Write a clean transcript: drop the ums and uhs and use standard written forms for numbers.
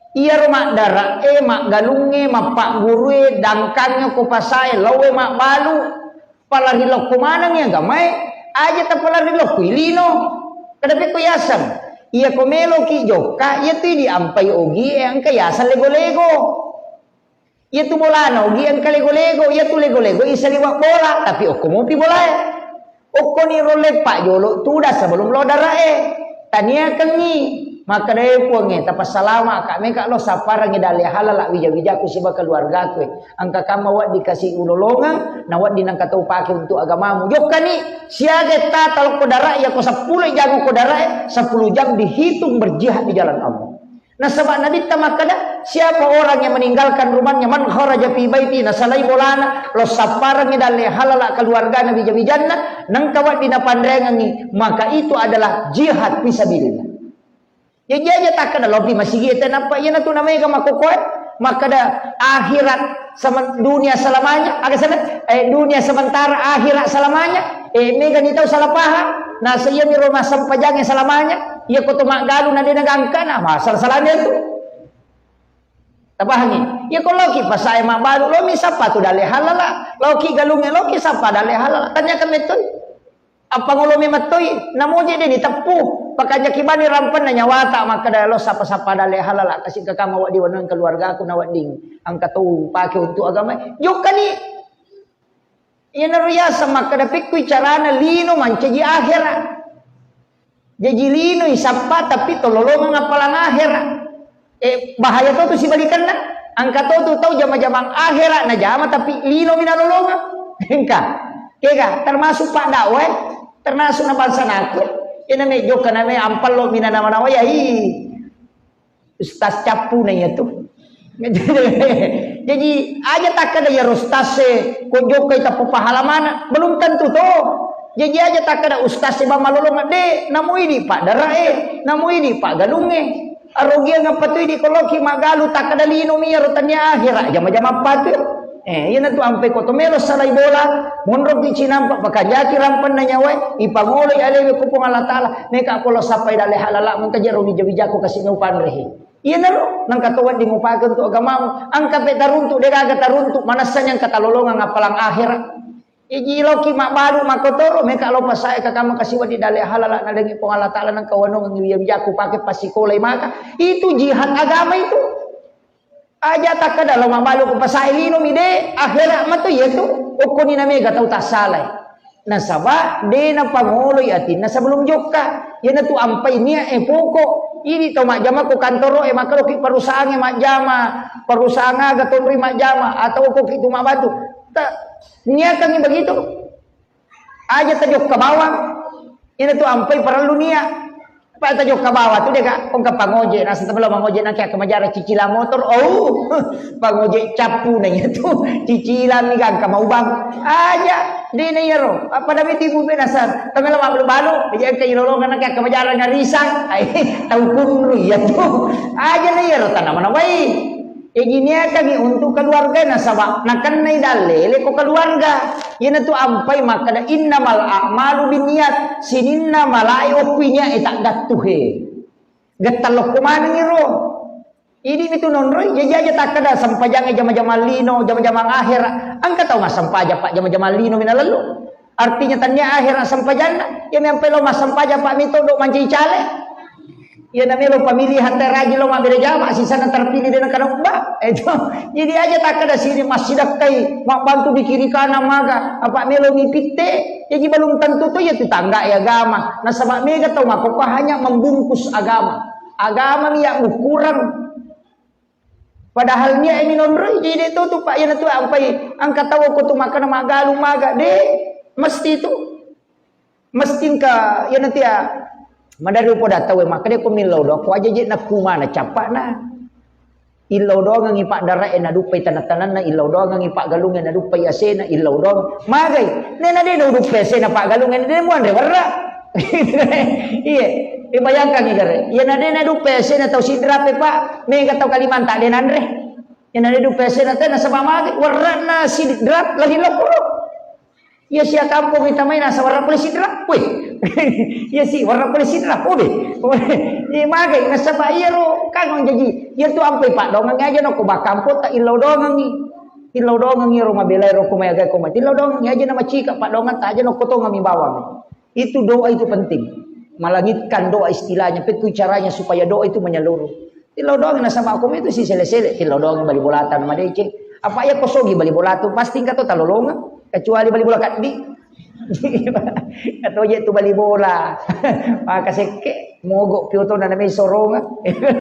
Iya mak dara mak galunge mak pak gurue dangkannya ko pasai lawe mak balu palarhilok kumanang ya gamay aja ta palarhilok kuilino kadapi ko yasan iya ko melo ki joka iya tu di ampai ogi ang kayasan lego-lego iya tu bola na ogi ang kalego-lego iya tu lego-lego isa liwak bola tapi oko mo pi bola oko ni role pak jolo tu dah sebelum lo dara tania kengi maka dai puange tapas salama kami kak lo sapara ngidali halala wija-wija ku siba keluarga ku angka kama wat dikasih unolongan na wat dinang katau pake untuk agamamu jok kani siaga ta talok kodara ya ko 10 jam kodara 10 jam dihitung berjihad di jalan Allah. Nah sebab nabi tamakada siapa orang yang meninggalkan rumahnya man kharaja fi baiti nasalai bolana lo sapara ngidali halala keluarga nabi wija-wijanna nang kawat dina pandangan maka itu adalah jihad fisabilillah. Ya jaja takkan lebih masih kita nampak ya tu namanya kama kokoy maka dah akhirat sama dunia selamanya agak sana dunia sementara akhirat selamanya mega ni tahu salah paham nah saya ni rumah sampajangnya selamanya ya ko tumak galu na dinagangkan nah masalah-salahnya tu tabahangi ya ko loki pasai mak baru lo mi sapa tu dale halala loki galunge loki sapa dale halala tanya kami tu apa ngolomi matoi namun jadi ditepuh pakanya kibani rampan na nyawata maka dalo sapa-sapa dale halala kasih ka kama wadi wanan keluarga aku na wading ang katau pake untuk agama juk kani ina riyasa maka dapik ku carana lino mancaji akhirat jadi lino isapa tapi tololongan ngapalang akhirat bahaya tu si balikanna ang katau tu tau jama-jamang akhirat na jama tapi lino minalolongan engka kega termasuk pak dakwah termasuk na bangsa nakut ina me joka na me ampal lo mina nama nawa ya ustaz capu na ya tu jadi aja tak ada ya ustaz ko joka ita pahalamana belum tentu to jadi aja tak ada ustaz ba malolong de namu ini pak darae namu ini pak galunge arogia ngapatu di koloki magalu tak ada lino mi rutanya akhirat jama-jama patu yan tu ampe ko tomelo salay bola monrog di cinampa pakajaki rampan na nyawa ipanguloy alewe ko pong Allah Ta'ala neka ako lo sapay dali halala mong kajero wija-wija ko kasi ngupan rehi yan na ro nang katuwan di mo pagan to agamamu ang kapetarunto de gagatarunto manasan yang katalolongan nga palang akhirat ijiloki makbalu makotoro meka lo pasay kakama kasiwa di dali halala na dengi pong Allah Ta'ala ng kawanong ang wija-wija ko pake pasikolay maka itu jihad agama itu aja tak kada lo mabalu ko pasai lino mide akhirat mato yeto o kuni na mega tau tasalay nasaba de na panguloy atin na sebelum joka yan na tu ampay niya poko ini tau makjama ko kantoro makalo ki perusahaan makjama perusahaan aga tonri makjama atau ko ki tumabatu ta niya kami begitu aja tajok ke bawah yan na tu ampay perlu niya Pak tajuk ke bawah tu dia kak, kong ke pangoje, nasa tabla pangoje nak kaya kemajara cicilan motor, pangoje capu nanya tu, cicilan ni kan kamaubang, aja, di ni yero, pada beti bupe nasar, tapi lama belum balu, dia kaya lolongan nak kaya kemajara ngarisang, tahu kunru ya tu, aja ni yero tanah mana baik. Gini kami untuk keluarga nasabah nakan nai dalele ko keluarga yana tu ampai maka da innamal a'malu binniyat sininna malai opinya tak datuhe gatalok kumana ngiro ini itu nonroy jaja tak kada sampajang jama-jama lino jama-jama akhir angka tahu mas sampaja pak jama-jama lino minalalu artinya tanya akhir sampajana ya mempe lo mas sampaja pak mito do manci cale ya namanya lo pemilihan teraji lo mabere jama sisa terpilih dengan kana ubah itu jadi aja tak ada sini masih dakai mak bantu di kiri kanan maga apa melo ngipite jadi belum tentu tuh ya tetangga ya agama nah sama mega tahu mak kok hanya membungkus agama ni yang ukuran padahal niya ini nonroy jadi itu tuh pak ya tuh ampai angkat tahu ko tuh makan magalu maga deh mesti itu mesti ka ya nanti ya madari po datawe makanya ko milaw do ko aja nak kumana capak na ilaw do nga ngipak dara na dupay tanatanan na ilaw do nga ngipak galungan na dupay asena ilaw do magay nena de do dupay asena pa galungan de mo andre warra iya ibayangkan ni gare yan na de na dupay asena taw sidrape pa mega taw Kalimantan de andre yan na de dupay asena ta na sa mamagay warra na sidrap lagi lokoro Ya siya kampung kita main nasa warna polisit lah. Weh. Ya si warna polisit lah. Ode. Ni magai nasa ba iya ro kang jadi. Ya tu ampai pak dongang aja no ko bakampo ta ilaw dongang ni. Ilaw dongang ni ro mabelay ro kumayaga ko ma. Ilaw dongang aja nama cika pak dongang ta aja no koto ngami bawang. Itu doa itu penting. Malangitkan doa istilahnya, itu caranya supaya doa itu menyeluruh. Ilaw dongang nasa ba ko itu si sele-sele. Ilaw dongang bali bolatan madece. Apa ya kosogi bali bolatu pasti kato talolongan. Kecuali bali bola kat di atau je tu bali bola maka seke mogok pioto na nami sorong